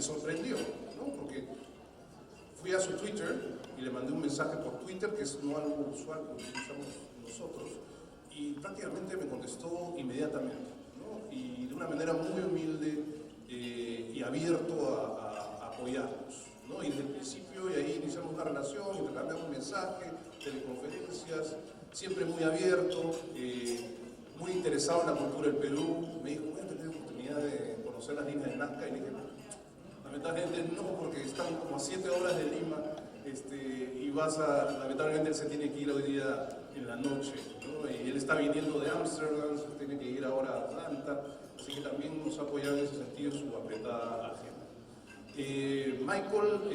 sorprendió, ¿no? Porque fui a su Twitter y le mandé un mensaje por Twitter, que es no algo usual que utilizamos nosotros, y prácticamente me contestó inmediatamente, ¿no? Y de una manera muy humilde y abierto a apoyarnos, ¿no? Y desde el principio, y ahí iniciamos una relación, intercambiamos mensajes, teleconferencias, siempre muy abierto, muy interesado en la cultura del Perú. Me dijo, voy a tener la oportunidad de conocer las líneas de Nazca, y le dije, lamentablemente no, porque están como a 7 horas de Lima, y lamentablemente él se tiene que ir hoy día en la noche, ¿no? Y él está viniendo de Ámsterdam, se tiene que ir ahora a Atlanta, así que también nos ha apoyado en ese sentido en su apretada agenda. Michael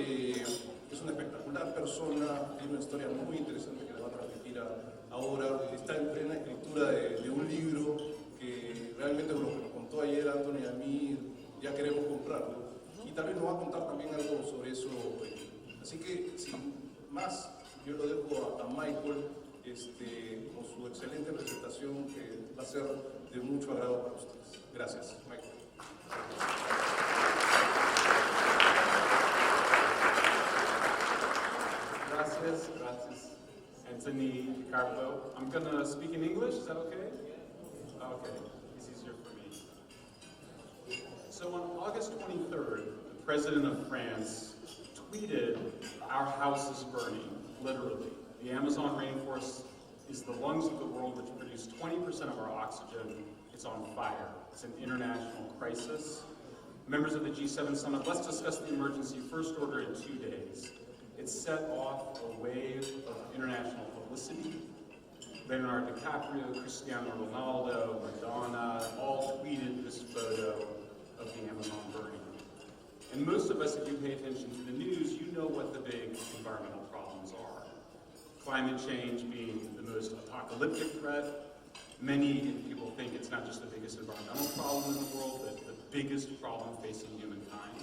es una espectacular persona, tiene una historia muy interesante que le va a transmitir ahora, está en plena escritura de un libro que realmente lo que nos contó ayer Anthony y a mí, ya queremos comprarlo, y tal vez nos va a contar también algo sobre eso. Así que, sin más, yo lo dejo a Michael con su excelente presentación, que va a ser de mucho agrado para ustedes. Gracias, Michael. Gracias, Anthony Ricardo. I'm going to speak in English, is that okay? Okay, it's easier for me. So on August 23rd, the President of France tweeted, "Our house is burning," literally. The Amazon rainforest is the lungs of the world, which produce 20% of our oxygen. It's on fire. It's an international crisis. Members of the G7 summit, let's discuss the emergency first order in 2 days. It set off a wave of international publicity. Leonardo DiCaprio, Cristiano Ronaldo, Madonna, all tweeted this photo of the Amazon burning. And most of us, if you pay attention to the news, you know what the big environmental problems are. Climate change being the most apocalyptic threat. Many people think it's not just the biggest environmental problem in the world, but the biggest problem facing humankind.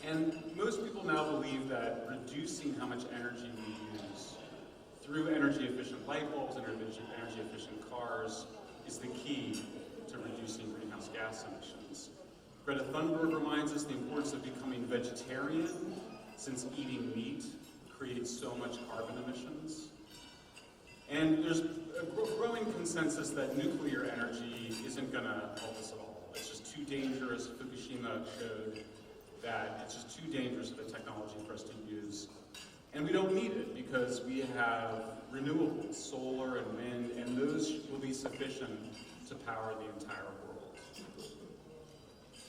And most people now believe that reducing how much energy we use through energy-efficient light bulbs and energy-efficient cars is the key to reducing greenhouse gas emissions. Greta Thunberg reminds us the importance of becoming vegetarian, since eating meat creates so much carbon emissions. And there's a growing consensus that nuclear energy isn't going to help us at all. It's just too dangerous. Fukushima showed that it's just too dangerous of a technology for us to use. And we don't need it because we have renewables, solar and wind, and those will be sufficient to power the entire world.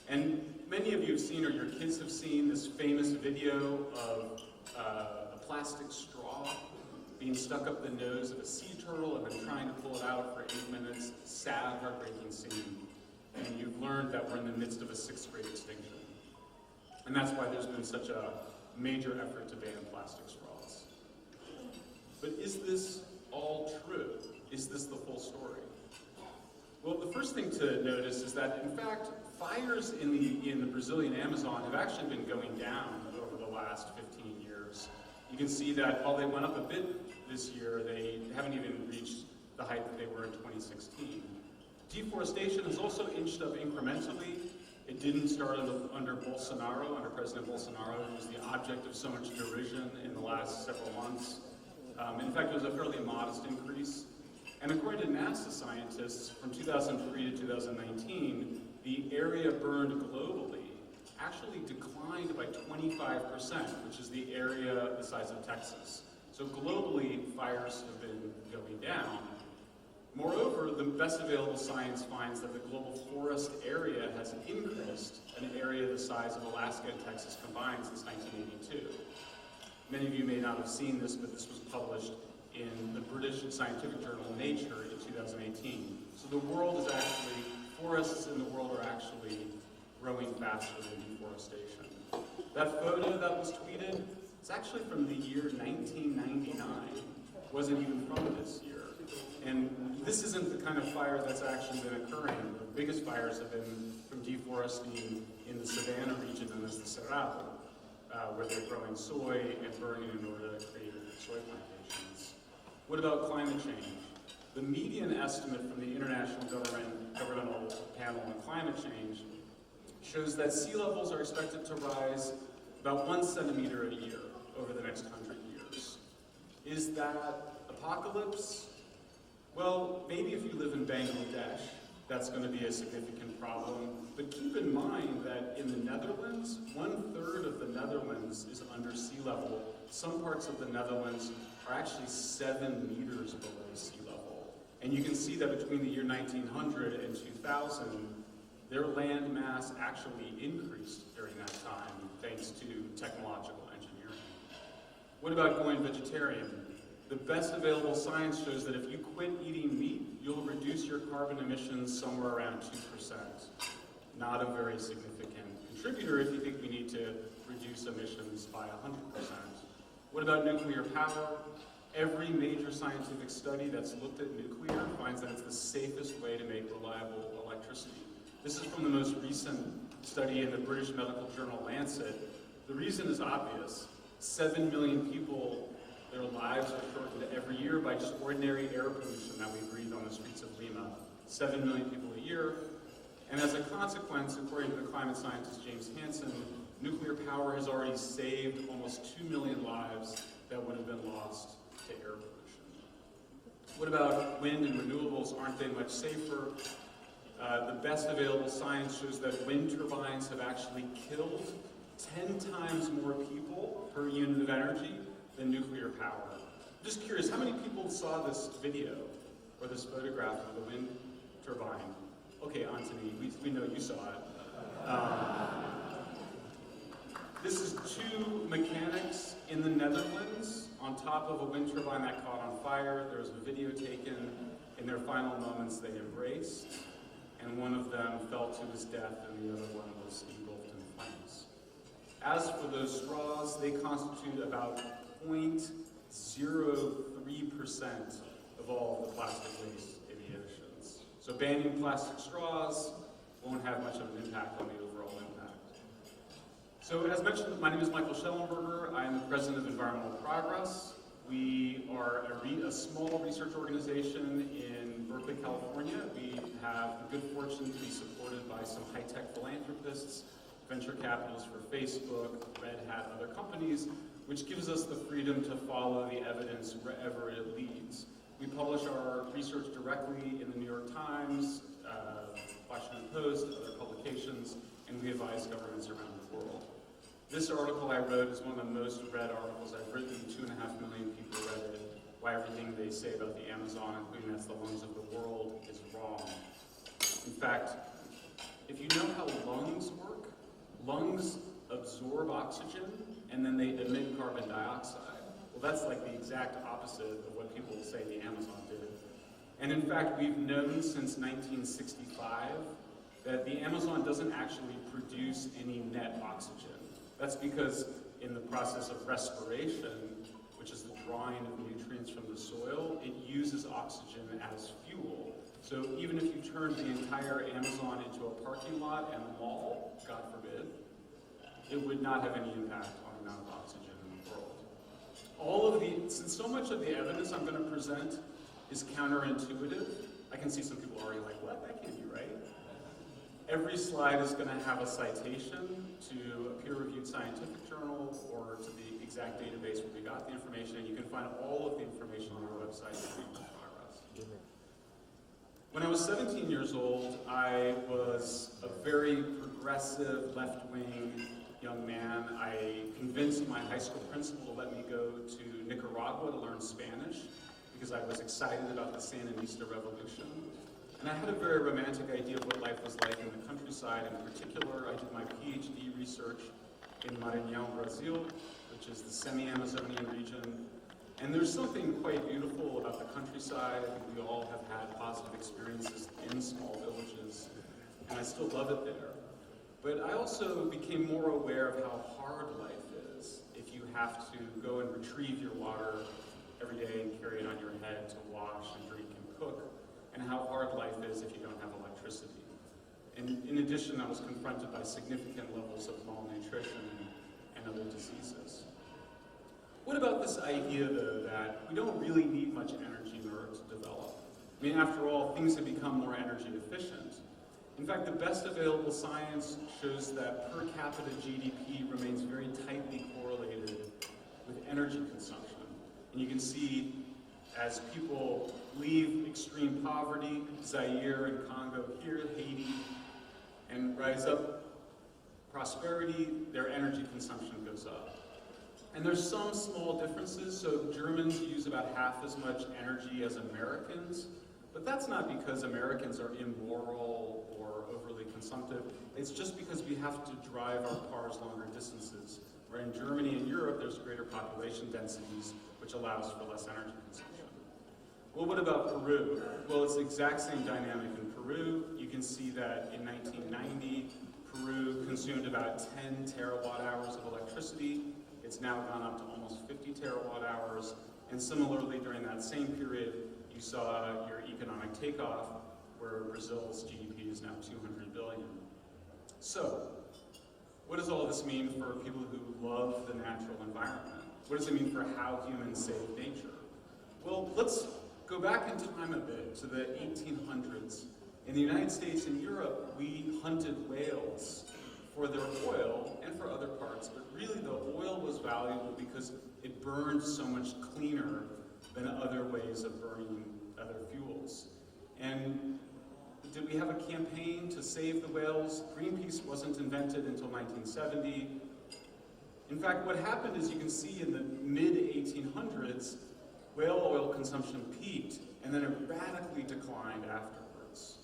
And many of you have seen, or your kids have seen, this famous video of a plastic straw being stuck up the nose of a sea turtle and then trying to pull it out for 8 minutes. Sad, heartbreaking scene. And you've learned that we're in the midst of a 6th grade extinction. And that's why there's been such a major effort to ban plastic straws. But is this all true? Is this the full story? Well, the first thing to notice is that, in fact, fires in the Brazilian Amazon have actually been going down over the last 15 years. You can see that while they went up a bit this year, they haven't even reached the height that they were in 2016. Deforestation has also inched up incrementally. It didn't start under Bolsonaro, under President Bolsonaro, who was the object of so much derision in the last several months. In fact, it was a fairly modest increase. And according to NASA scientists, from 2003 to 2019, the area burned globally actually declined by 25%, which is the area the size of Texas. So globally, fires have been going down. Moreover, the best available science finds that the global forest area has increased, an area the size of Alaska and Texas combined since 1982. Many of you may not have seen this, but this was published in the British scientific journal Nature in 2018. So the world is actually, forests in the world are actually growing faster than deforestation. That photo that was tweeted, it's actually from the year 1999. It wasn't even from this year. And this isn't the kind of fire that's actually been occurring. The biggest fires have been from deforesting in the savanna region known as the Cerrado, where they're growing soy and burning in order to create soy plantations. What about climate change? The median estimate from the International Governmental Panel on Climate Change shows that sea levels are expected to rise about 1 centimeter a year over the next 100 years. Is that apocalypse? Well, maybe if you live in Bangladesh, that's going to be a significant problem. But keep in mind that in the Netherlands, 1/3 of the Netherlands is under sea level. Some parts of the Netherlands are actually 7 meters below sea level. And you can see that between the year 1900 and 2000, their land mass actually increased during that time, thanks to technological engineering. What about going vegetarian? The best available science shows that if you quit eating meat, you'll reduce your carbon emissions somewhere around 2%. Not a very significant contributor if you think we need to reduce emissions by 100%. What about nuclear power? Every major scientific study that's looked at nuclear finds that it's the safest way to make reliable electricity. This is from the most recent study in the British medical journal Lancet. The reason is obvious. 7 million people, their lives are shortened every year by just ordinary air pollution that we breathe on the streets of Lima. 7 million people a year. And as a consequence, according to the climate scientist James Hansen, nuclear power has already saved almost 2 million lives that would have been lost to air pollution. What about wind and renewables? Aren't they much safer? The best available science shows that wind turbines have actually killed 10 times more people per unit of energy than nuclear power. I'm just curious, how many people saw this video or this photograph of the wind turbine? Okay, Anthony, we know you saw it. This is 2 mechanics in the Netherlands on top of a wind turbine that caught on fire. There was a video taken. In their final moments, they embraced, and one of them fell to his death, and the other one was engulfed in flames. As for those straws, they constitute about 0.03% of all the plastic waste in the oceans. So banning plastic straws won't have much of an impact on the overall impact. So as mentioned, my name is Michael Shellenberger. I am the president of Environmental Progress. We are a small research organization in Berkeley, California. We have the good fortune to be supported by some high-tech philanthropists, venture capitalists for Facebook, Red Hat, other companies, which gives us the freedom to follow the evidence wherever it leads. We publish our research directly in the New York Times, Washington Post, other publications, and we advise governments around the world. This article I wrote is one of the most read articles I've written. 2.5 million people read it. Why everything they say about the Amazon, including that's the lungs of the world, is wrong. In fact, if you know how lungs work, lungs absorb oxygen and then they emit carbon dioxide. Well, that's like the exact opposite of what people say the Amazon did. And in fact, we've known since 1965 that the Amazon doesn't actually produce any net oxygen. That's because in the process of respiration, which is the drawing of nutrients from the soil, it uses oxygen as fuel. So even if you turned the entire Amazon into a parking lot and a mall, God forbid, it would not have any impact on the amount of oxygen in the world. Since so much of the evidence I'm going to present is counterintuitive, I can see some people already like, what? That can't be right. Every slide is going to have a citation to a peer-reviewed scientific journal or to the exact database where we got the information, and you can find all of the information on our website at Environmental Progress. When I was 17 years old, I was a very progressive, left-wing young man. I convinced my high school principal to let me go to Nicaragua to learn Spanish because I was excited about the Sandinista revolution. And I had a very romantic idea of what life was like in the countryside. In particular, I did my PhD research in Maranhão, Brazil, which is the semi-Amazonian region. And there's something quite beautiful about the countryside. I think we all have had positive experiences in small villages, and I still love it there. But I also became more aware of how hard life is if you have to go and retrieve your water every day and carry it on your head to wash and drink and cook, and how hard life is if you don't have electricity. And in addition, I was confronted by significant levels of malnutrition and other diseases. What about this idea, though, that we don't really need much energy in order to develop? I mean, after all, things have become more energy efficient. In fact, the best available science shows that per capita GDP remains very tightly correlated with energy consumption. And you can see as people leave extreme poverty, Zaire and Congo here, Haiti, and rise up prosperity, their energy consumption goes up. And there's some small differences, so Germans use about half as much energy as Americans, but that's not because Americans are immoral or overly consumptive. It's just because we have to drive our cars longer distances. Where in Germany and Europe, there's greater population densities, which allows for less energy consumption. Well, what about Peru? Well, it's the exact same dynamic in Peru. You can see that in 1990, Peru consumed about 10 terawatt hours of electricity. It's now gone up to almost 50 terawatt hours. And similarly, during that same period, you saw your economic takeoff, where Brazil's GDP is now 200 billion. So, what does all this mean for people who love the natural environment? What does it mean for how humans save nature? Well, let's go back in time a bit to the 1800s. In the United States and Europe, we hunted whales for their oil and for other parts, but really the oil was valuable because it burned so much cleaner than other ways of burning other fuels. And did we have a campaign to save the whales? Greenpeace wasn't invented until 1970. In fact, what happened is you can see in the mid-1800s, whale oil consumption peaked, and then it radically declined afterwards.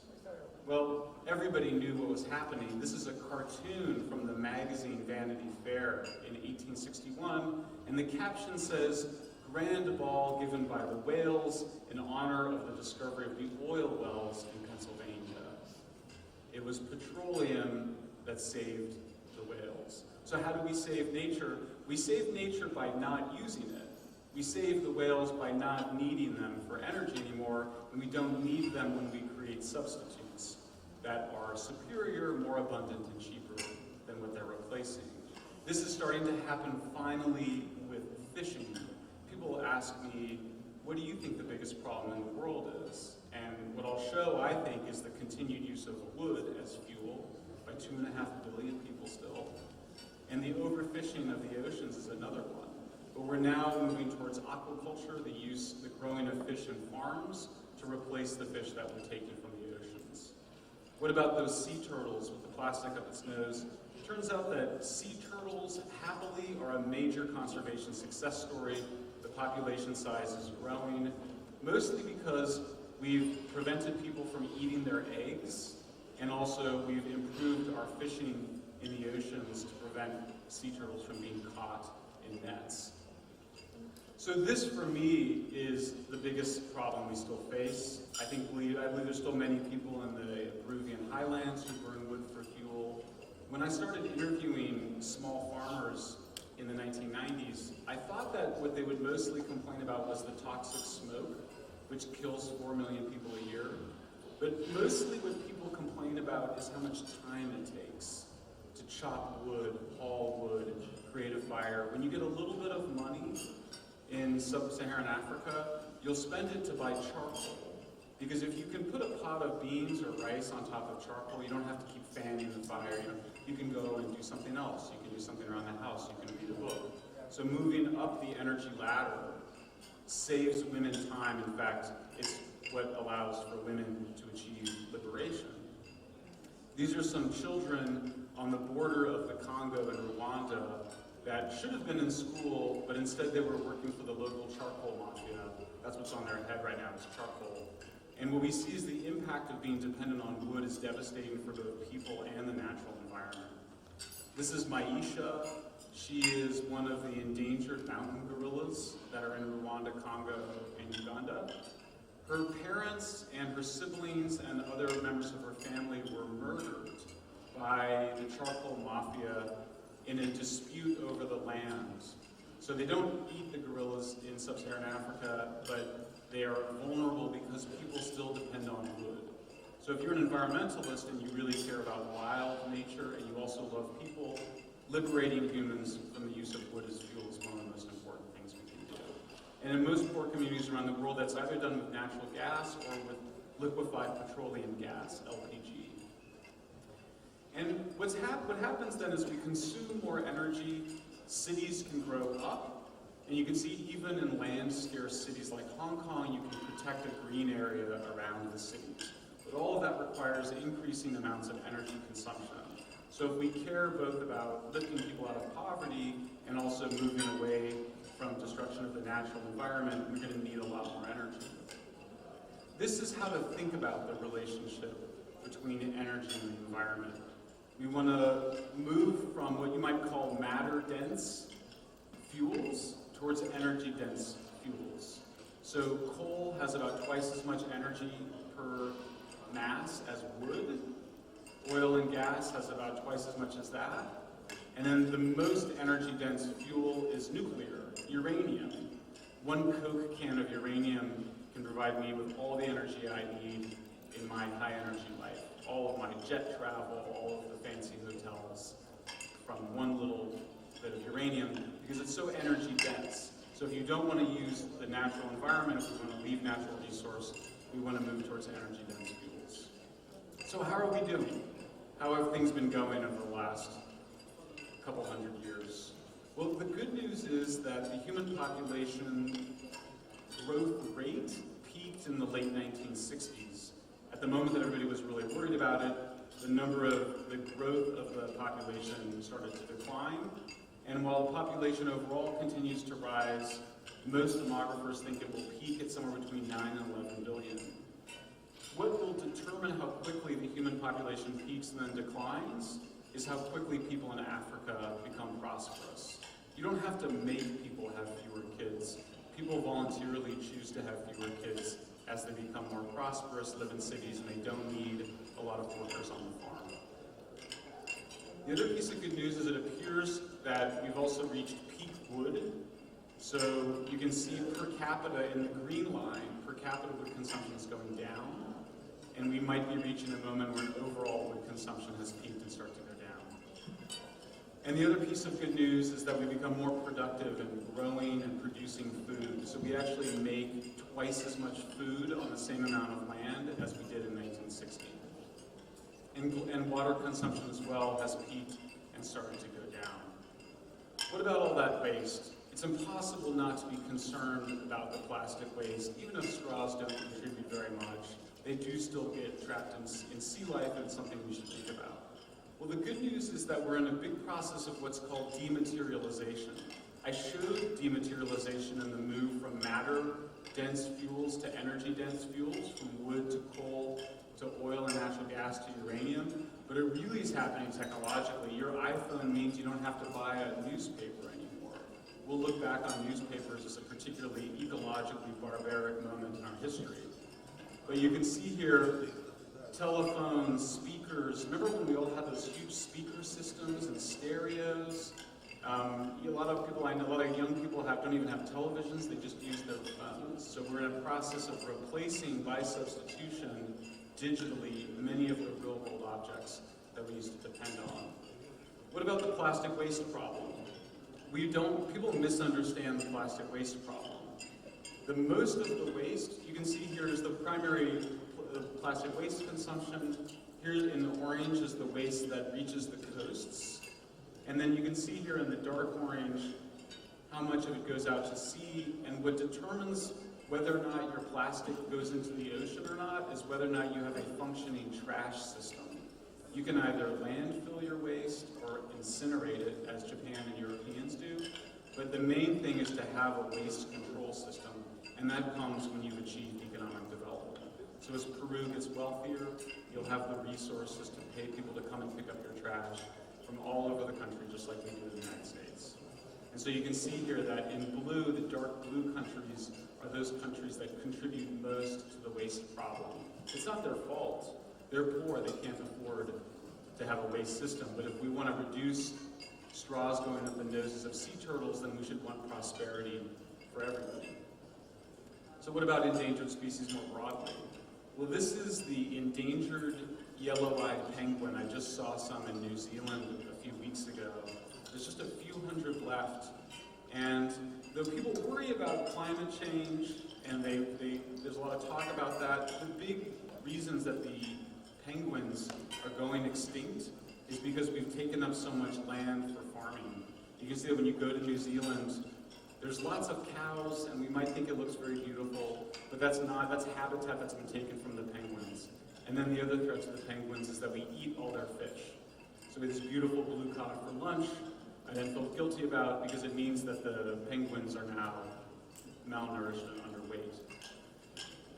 Well, everybody knew what was happening. This is a cartoon from the magazine Vanity Fair in 1861, and the caption says, "Grand ball given by the whales in honor of the discovery of the oil wells in Pennsylvania." It was petroleum that saved the whales. So how do we save nature? We save nature by not using it. We save the whales by not needing them for energy anymore, and we don't need them when we create substitutes that are superior, more abundant, and cheaper than what they're replacing. This is starting to happen finally with fishing. People ask me, what do you think the biggest problem in the world is? And what I'll show, I think, is the continued use of wood as fuel by 2.5 billion people still. And the overfishing of the oceans is another one. But we're now moving towards aquaculture, the growing of fish in farms to replace the fish that we're taking from the oceans. What about those sea turtles with the plastic up its nose? It turns out that sea turtles happily are a major conservation success story. The population size is growing, mostly because we've prevented people from eating their eggs, and also we've improved our fishing in the oceans to prevent sea turtles from being caught in nets. So this, for me, is the biggest problem we still face. I believe there's still many people in the Peruvian highlands who burn wood for fuel. When I started interviewing small farmers in the 1990s, I thought that what they would mostly complain about was the toxic smoke, which kills 4 million people a year. But mostly what people complain about is how much time it takes to chop wood, haul wood, create a fire. When you get a little bit of money in sub-Saharan Africa, you'll spend it to buy charcoal. Because if you can put a pot of beans or rice on top of charcoal, you don't have to keep fanning the fire. You can go and do something else. You can do something around the house. You can read a book. So moving up the energy ladder saves women time. In fact, it's what allows for women to achieve liberation. These are some children on the border of the Congo and Rwanda that should have been in school, but instead they were working for the local charcoal mafia. That's what's on their head right now, is charcoal. And what we see is the impact of being dependent on wood is devastating for both people and the natural environment. This is Maisha. She is one of the endangered mountain gorillas that are in Rwanda, Congo, and Uganda. Her parents and her siblings and other members of her family were murdered by the charcoal mafia in a dispute over the land. So they don't eat the gorillas in sub-Saharan Africa, but they are vulnerable because people still depend on wood. So if you're an environmentalist and you really care about wild nature and you also love people, liberating humans from the use of wood as fuel is one of the most important things we can do. And in most poor communities around the world, that's either done with natural gas or with liquefied petroleum gas, LPG. And what happens then is we consume more energy, cities can grow up, and you can see even in land-scarce cities like Hong Kong, you can protect a green area around the cities. But all of that requires increasing amounts of energy consumption. So if we care both about lifting people out of poverty and also moving away from destruction of the natural environment, we're going to need a lot more energy. This is how to think about the relationship between energy and the environment. We want to move from what you might call matter-dense fuels towards energy-dense fuels. So coal has about twice as much energy per mass as wood. Oil and gas has about twice as much as that. And then the most energy-dense fuel is nuclear, uranium. One Coke can of uranium can provide me with all the energy I need in my high-energy life. All of my jet travel, all of the fancy hotels, from one little bit of uranium, because it's so energy-dense. So if you don't want to use the natural environment, if we want to leave natural resource, we want to move towards energy-dense fuels. So how are we doing? How have things been going over the last couple hundred years? Well, the good news is that the human population growth rate peaked in the late 1960s. At the moment that everybody was really worried about it, the growth of the population started to decline. And while the population overall continues to rise, most demographers think it will peak at somewhere between 9 and 11 billion. What will determine how quickly the human population peaks and then declines is how quickly people in Africa become prosperous. You don't have to make people have fewer kids. People voluntarily choose to have fewer kids as they become more prosperous, live in cities, and they don't need a lot of workers on the farm. The other piece of good news is it appears that we've also reached peak wood. So you can see per capita in the green line, per capita wood consumption is going down, and we might be reaching a moment where overall wood consumption has peaked and starts to go down. And the other piece of good news is that we become more productive in growing and producing food. So we actually make twice as much food on the same amount of land as we did in 1960. And water consumption as well has peaked and started to go down. What about all that waste? It's impossible not to be concerned about the plastic waste. Even if straws don't contribute very much, they do still get trapped in sea life, and it's something we should think about. Well, the good news is that we're in a big process of what's called dematerialization. I showed dematerialization in the move from matter-dense fuels to energy-dense fuels, from wood to coal to oil and natural gas to uranium, but it really is happening technologically. Your iPhone means you don't have to buy a newspaper anymore. We'll look back on newspapers as a particularly ecologically barbaric moment in our history. But you can see here telephones, speakers. Remember when we all had those huge speaker systems and stereos? A lot of people I know, a lot of young people don't even have televisions, they just use their phones. So we're in a process of replacing by substitution digitally many of the real world objects that we used to depend on. What about the plastic waste problem? People misunderstand the plastic waste problem. The most of the waste, you can see here is the primary plastic waste consumption. Here in the orange is the waste that reaches the coasts. And then you can see here in the dark orange how much of it goes out to sea, and what determines whether or not your plastic goes into the ocean or not is whether or not you have a functioning trash system. You can either landfill your waste or incinerate it, as Japan and Europeans do, but the main thing is to have a waste control system, and that comes when you've achieved economic development. So as Peru gets wealthier, you'll have the resources to pay people to come and pick up your trash from all over the country, just like we do in the United States. And so you can see here that in blue, the dark blue countries are those countries that contribute most to the waste problem. It's not their fault. They're poor, they can't afford to have a waste system. But if we want to reduce straws going up the noses of sea turtles, then we should want prosperity for everybody. So what about endangered species more broadly? Well, this is the endangered yellow-eyed penguin. I just saw some in New Zealand a few weeks ago. There's just a few hundred left. And though people worry about climate change, and there's a lot of talk about that, the big reasons that the penguins are going extinct is because we've taken up so much land for farming. You can see that when you go to New Zealand, there's lots of cows, and we might think it looks very beautiful, but that's not. That's habitat that's been taken from the penguins. And then the other threat to the penguins is that we eat all their fish. So we have this beautiful blue cod for lunch, I then feel guilty about because it means that the penguins are now malnourished and underweight.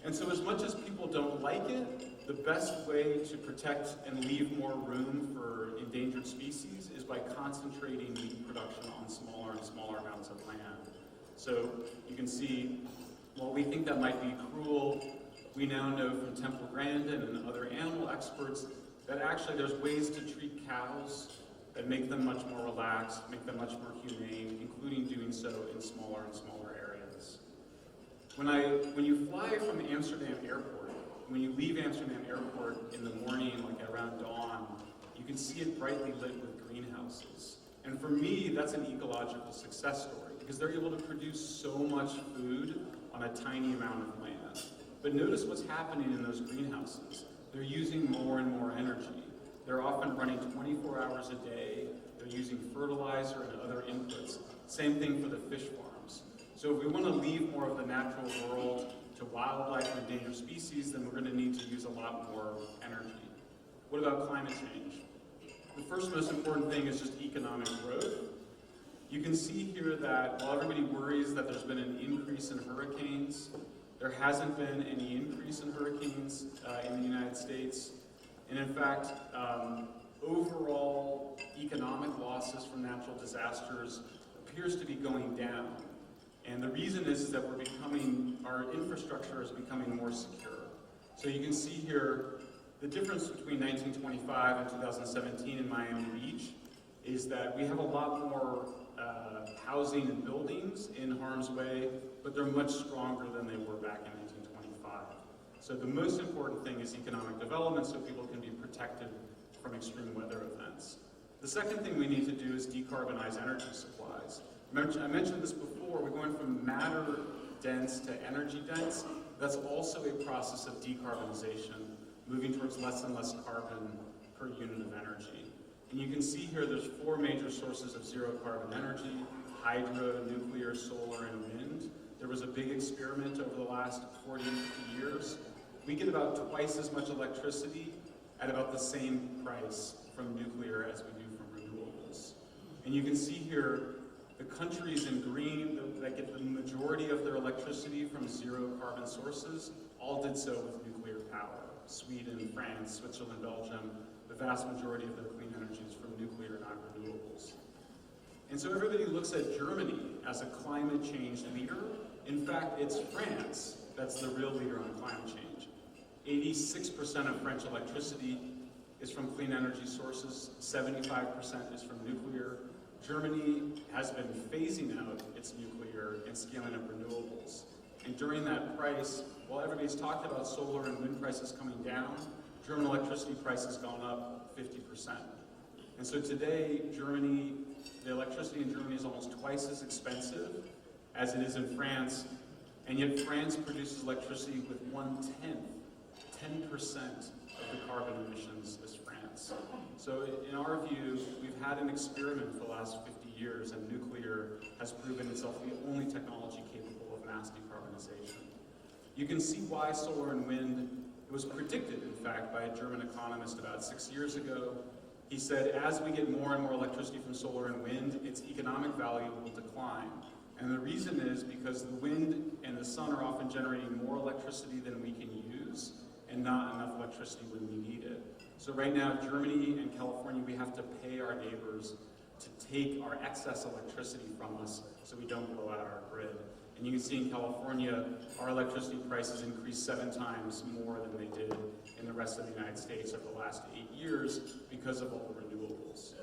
And so as much as people don't like it, the best way to protect and leave more room for endangered species is by concentrating meat production on smaller and smaller amounts of land. So you can see, while we think that might be cruel, we now know from Temple Grandin and other animal experts that actually there's ways to treat cows that make them much more relaxed, make them much more humane, including doing so in smaller and smaller areas. When you fly from Amsterdam Airport, when you leave Amsterdam Airport in the morning, like around dawn, you can see it brightly lit with greenhouses. And for me, that's an ecological success story, because they're able to produce so much food on a tiny amount of land. But notice what's happening in those greenhouses. They're using more and more energy. They're often running 24 hours a day. They're using fertilizer and other inputs. Same thing for the fish farms. So if we want to leave more of the natural world to wildlife and endangered species, then we're going to need to use a lot more energy. What about climate change? The first most important thing is just economic growth. You can see here that while everybody worries that there's been an increase in hurricanes, there hasn't been any increase in hurricanes in the United States. And in fact, overall economic losses from natural disasters appears to be going down. And the reason is that our infrastructure is becoming more secure. So you can see here, the difference between 1925 and 2017 in Miami Beach is that we have a lot more housing and buildings in harm's way, but they're much stronger than they were back in 1925. So the most important thing is economic development so people can be protected from extreme weather events. The second thing we need to do is decarbonize energy supplies. I mentioned this before, we're going from matter dense to energy dense. That's also a process of decarbonization, moving towards less and less carbon per unit of energy. And you can see here there's 4 major sources of zero carbon energy: hydro, nuclear, solar, and wind. There was a big experiment over the last 40 to 50 years. We get about twice as much electricity at about the same price from nuclear as we do from renewables. And you can see here the countries in green that get the majority of their electricity from zero carbon sources all did so with nuclear power. Sweden, France, Switzerland, Belgium, the vast majority of their clean energy is from nuclear, not renewables. And so everybody looks at Germany as a climate change leader. In fact, it's France that's the real leader on climate change. 86% of French electricity is from clean energy sources, 75% is from nuclear. Germany has been phasing out its nuclear and scaling up renewables. And during that price, while everybody's talked about solar and wind prices coming down, German electricity price has gone up 50%. And so today, the electricity in Germany is almost twice as expensive as it is in France, and yet France produces electricity with 1/10, 10% of the carbon emissions as France. So in our view, we've had an experiment for the last 50 years, and nuclear has proven itself the only technology capable of mass decarbonization. You can see why solar and wind, it was predicted, in fact, by a German economist about 6 years ago. He said, as we get more and more electricity from solar and wind, its economic value will decline. And the reason is because the wind and the sun are often generating more electricity than we can use, and not enough electricity when we need it. So right now, Germany and California, we have to pay our neighbors to take our excess electricity from us so we don't blow out our grid. And you can see in California, our electricity prices increased 7 times more than they did in the rest of the United States over the last 8 years because of all the renewables.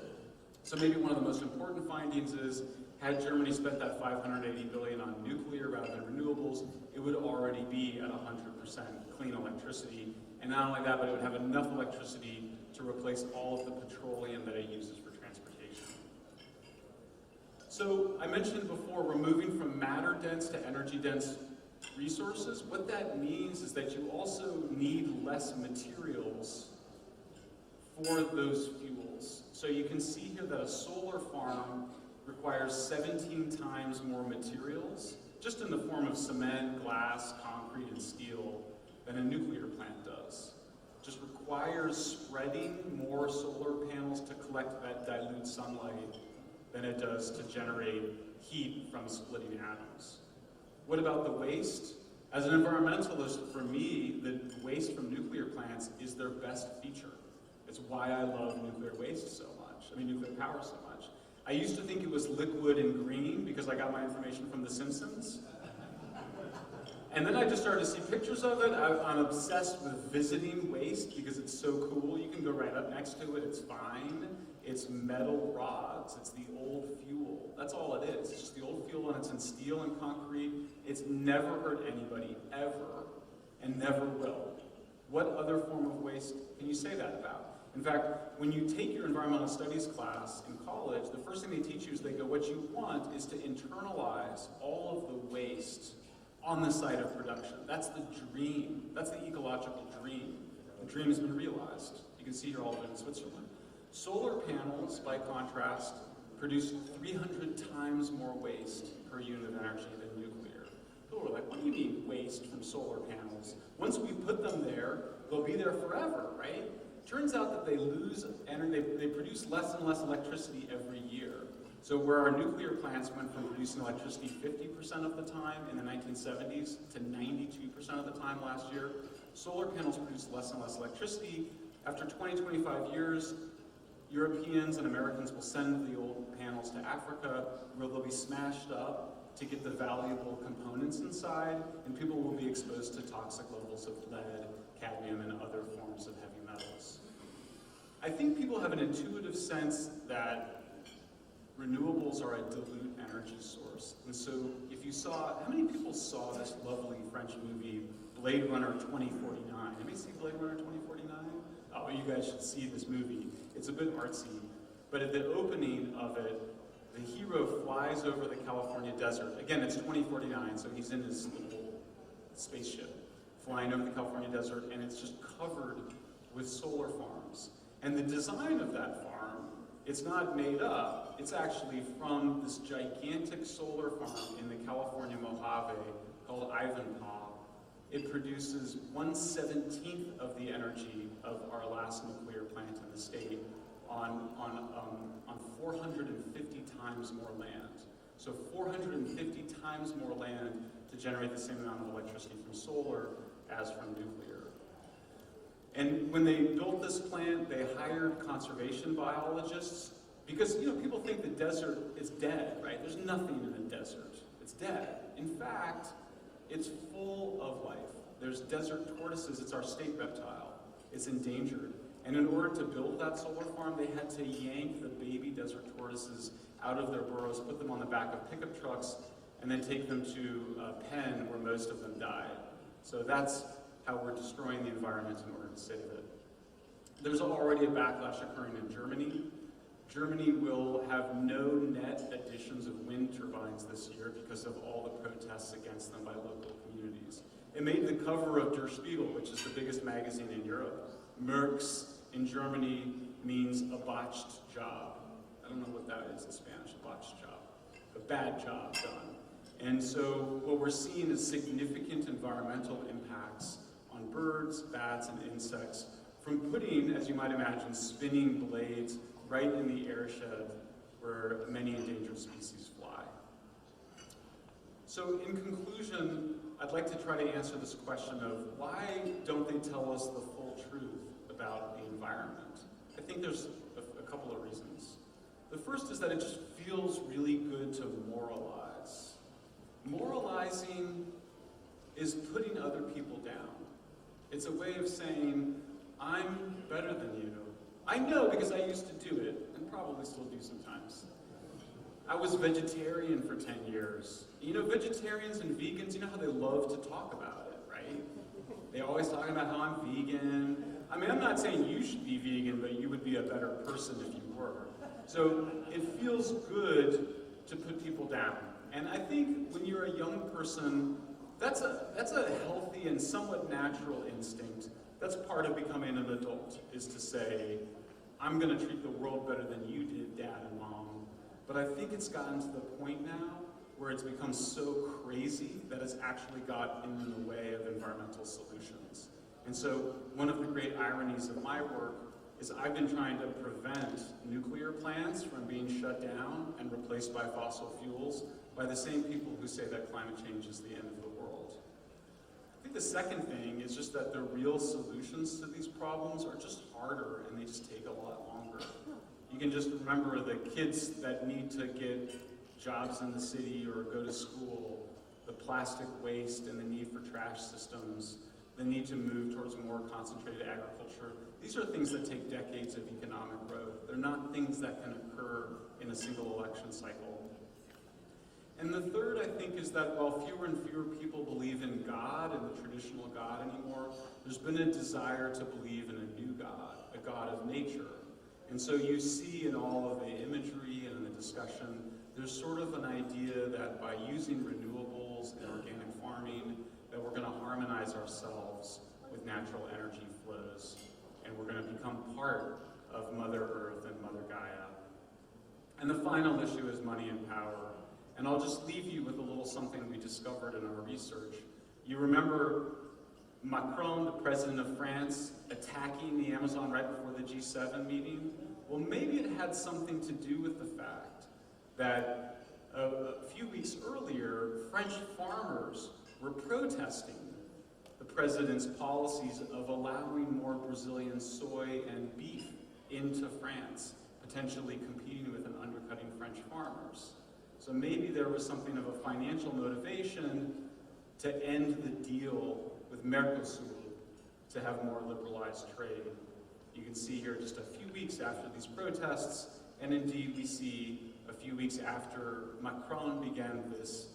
So maybe one of the most important findings is, had Germany spent that $580 billion on nuclear rather than renewables, it would already be at 100% clean electricity. And not only that, but it would have enough electricity to replace all of the petroleum that it uses for transportation. So I mentioned before, we're moving from matter-dense to energy-dense resources. What that means is that you also need less materials for those fuels. So you can see here that a solar farm requires 17 times more materials, just in the form of cement, glass, concrete, and steel, than a nuclear plant does. It just requires spreading more solar panels to collect that dilute sunlight than it does to generate heat from splitting atoms. What about the waste? As an environmentalist, for me, the waste from nuclear plants is their best feature. It's why I love nuclear waste so much. I mean, nuclear power so much. I used to think it was liquid and green because I got my information from The Simpsons. And then I just started to see pictures of it. I'm obsessed with visiting waste because it's so cool. You can go right up next to it. It's fine. It's metal rods. It's the old fuel. That's all it is. It's just the old fuel, and it's in steel and concrete. It's never hurt anybody, ever, and never will. What other form of waste can you say that about? In fact, when you take your environmental studies class in college, the first thing they teach you is they go, what you want is to internalize all of the waste on the site of production. That's the dream. That's the ecological dream. The dream has been realized. You can see here all of it in Switzerland. Solar panels, by contrast, produce 300 times more waste per unit of energy than nuclear. People are like, what do you mean waste from solar panels? Once we put them there, they'll be there forever, right? Turns out that they lose energy, they produce less and less electricity every year. So where our nuclear plants went from producing electricity 50% of the time in the 1970s to 92% of the time last year, solar panels produce less and less electricity. After 20, 25 years, Europeans and Americans will send the old panels to Africa, where they'll be smashed up to get the valuable components inside, and people will be exposed to toxic levels of lead, cadmium, and other forms of heavy metals. I think people have an intuitive sense that renewables are a dilute energy source. And so if you saw, how many people saw this lovely French movie, Blade Runner 2049? Anybody see Blade Runner 2049? Oh, you guys should see this movie. It's a bit artsy, but at the opening of it, the hero flies over the California desert. Again, it's 2049, so he's in his little spaceship, flying over the California desert, and it's just covered with solar farms. And the design of that farm, it's not made up. It's actually from this gigantic solar farm in the California Mojave called Ivanpah. It produces 1/17 of the energy of our last nuclear plant in the state on 450 times more land. So 450 times more land to generate the same amount of electricity from solar as from nuclear. And when they built this plant, they hired conservation biologists because, you know, people think the desert is dead, right? There's nothing in the desert. It's dead. In fact, it's full of life. There's desert tortoises. It's our state reptile. It's endangered. And in order to build that solar farm, they had to yank the baby desert tortoises out of their burrows, put them on the back of pickup trucks, and then take them to a pen where most of them died. So that's how we're destroying the environment in order to save it. There's already a backlash occurring in Germany. Germany will have no net additions of wind turbines this year because of all the protests against them by local communities. It made the cover of Der Spiegel, which is the biggest magazine in Europe. Merx in Germany means a botched job. I don't know what that is in Spanish, a botched job. A bad job done. And so what we're seeing is significant environmental impacts on birds, bats, and insects from putting, as you might imagine, spinning blades right in the airshed where many endangered species fly. So in conclusion, I'd like to try to answer this question of why don't they tell us the full truth about the environment? I think there's a couple of reasons. The first is that it just feels really good to moralize. Moralizing is putting other people down. It's a way of saying, I'm better than you. I know because I used to do it, and probably still do sometimes. I was vegetarian for 10 years. You know, vegetarians and vegans, you know how they love to talk about it, right? They always talk about how I'm vegan. I mean, I'm not saying you should be vegan, but you would be a better person if you were. So it feels good to put people down. And I think when you're a young person, that's a healthy and somewhat natural instinct. That's part of becoming an adult, is to say, I'm going to treat the world better than you did, Dad and Mom. But I think it's gotten to the point now where it's become so crazy that it's actually got in the way of environmental solutions. And so one of the great ironies of my work is I've been trying to prevent nuclear plants from being shut down and replaced by fossil fuels by the same people who say that climate change is the end of the world. I think the second thing is just that the real solutions to these problems are just harder and they just take a lot longer. You can just remember the kids that need to get jobs in the city or go to school, the plastic waste and the need for trash systems, the need to move towards more concentrated agriculture. These are things that take decades of economic growth. They're not things that can occur in a single election cycle. And the third, I think, is that while fewer and fewer people believe in God and the traditional God anymore, there's been a desire to believe in a new God, a God of nature. And so you see in all of the imagery and in the discussion, there's sort of an idea that by using renewables and organic farming, that we're going to harmonize ourselves with natural energy flows, and we're going to become part of Mother Earth and Mother Gaia. And the final issue is money and power. And I'll just leave you with a little something we discovered in our research. You remember Macron, the president of France, attacking the Amazon right before the G7 meeting? Well, maybe it had something to do with the fact that a few weeks earlier, French farmers were protesting the president's policies of allowing more Brazilian soy and beef into France, potentially competing with and undercutting French farmers. So maybe there was something of a financial motivation to end the deal with Mercosur to have more liberalized trade. You can see here just a few weeks after these protests, and indeed we see a few weeks after Macron began this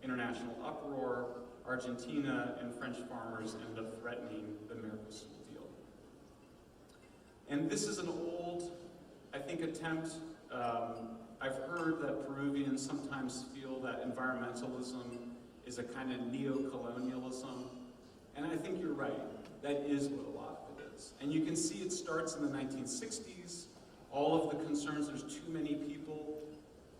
international uproar, Argentina and French farmers ended up threatening the Mercosur deal. And this is an old, I think, attempt. I've heard that Peruvians sometimes feel that environmentalism is a kind of neo-colonialism, and I think you're right. That is what a lot of it is. And you can see it starts in the 1960s. All of the concerns, there's too many people.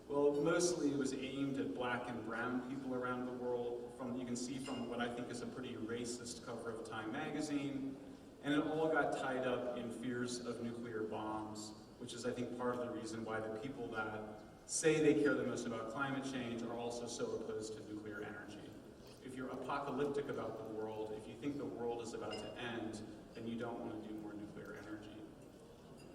Well, mostly it was aimed at black and brown people around the world. You can see from what I think is a pretty racist cover of Time magazine. And it all got tied up in fears of nuclear bombs, which is, I think, part of the reason why the people that say they care the most about climate change are also so opposed to nuclear energy. If you're apocalyptic about the world, if you think the world is about to end, then you don't want to do more nuclear energy.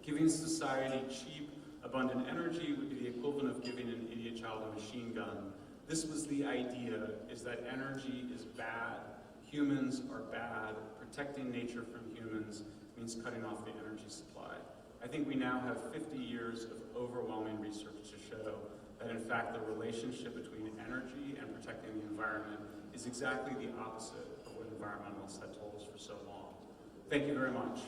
Giving society cheap, abundant energy would be the equivalent of giving an idiot child a machine gun. This was the idea, is that energy is bad. Humans are bad. Protecting nature from humans means cutting off the energy supply. I think we now have 50 years of overwhelming research to show that, in fact, the relationship between energy and protecting the environment is exactly the opposite of what environmentalists had told us for so long. Thank you very much.